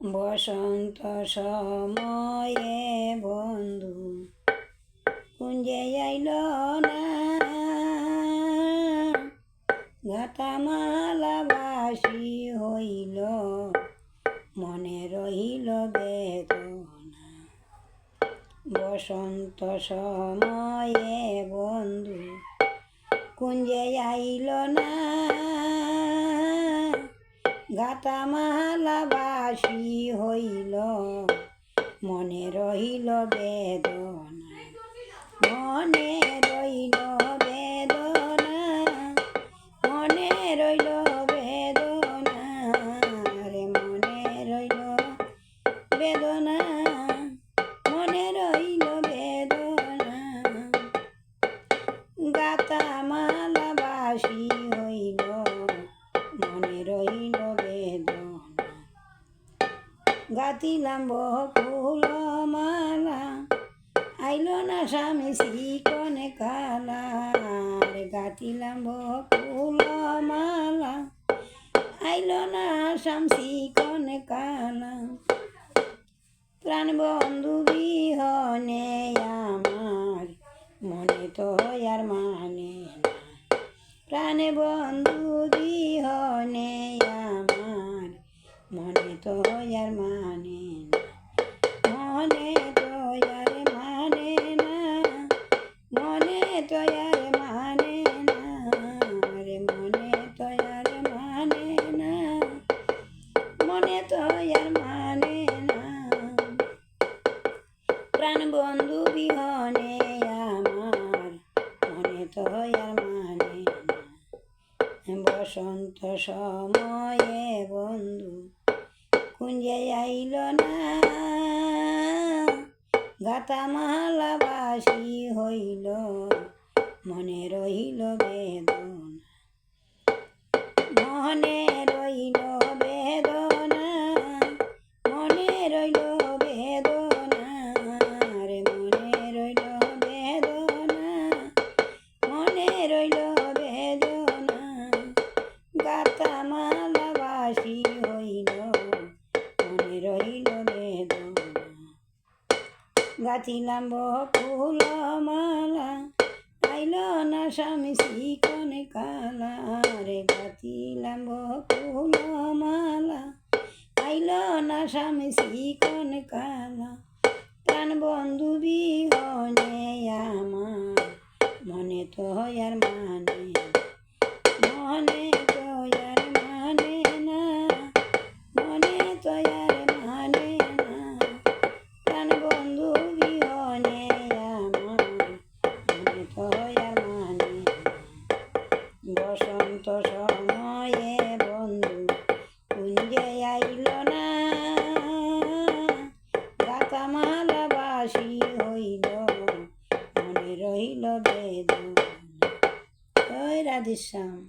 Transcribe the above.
বসন্ত সময়ে বন্ধু কুঞ্জে আইল না, ঘাটামালাবাসী হইল, মনে রহিল বেদনা। বসন্ত সময়ে বন্ধু কুঞ্জে আইল না, ঘাটামালাবাসী হইল, মনে রহিল বেদনা। মনে রইল বেদনা, মনে রইল বেদনা, রে মনে রইল বেদনা, মনে রইল বেদনা। ঘাটামালাবাসী হইল, মনে রইল বেদনা। গাঁথিলাম বকুল মালা, আইল না স্বামী চিকনে কালা। গাঁথিলাম বকুল মালা, আইল না স্বামী চিকনে কালা। প্রাণ বন্ধু বিহনে আমার, মনে তো আর মানে না। প্রাণ বন্ধু বিহনে আমার, মনে তো আর মানে না। মনে তো আর মানে না, মনে তো আর মানে না, রে মনে তো আর মানে না, মনে তো আর মানে না। প্রাণ বন্ধু বিহনে আমার, মনে তো আর মানে না। বসন্ত সময়ে বন্ধু কুঞ্জে আইল না, ঘাটামালাবাসী হইল, মনে রহিল বেদনা। মনে রইল বেদনা, মনে রইল বেদনা, রে মনে রইল বেদনা, মনে রইল বেদনা। ঘাটামালাবাসী হইল, মনে রইল বেদনা। গাঁথিলাম বকুল মালা, আইল না স্বামী চিকনে কালা। রে গাঁথিলাম বকুল মালা, আইল না স্বামী চিকনে কালা। প্রাণ বন্ধু বিহনে আমার, মনে তো আর মানে না। মনে তো আর মানে না, মনে তো আর মানে না। প্রাণ বন্ধু বিহনে আমার, মনে তো আর মানে না। বসন্ত সময়ে বন্ধু কুঞ্জে আইল না, ঘাটামালাবাসী হইল, মনে রহিল বেদনা। জয় রাধেশ্যাম।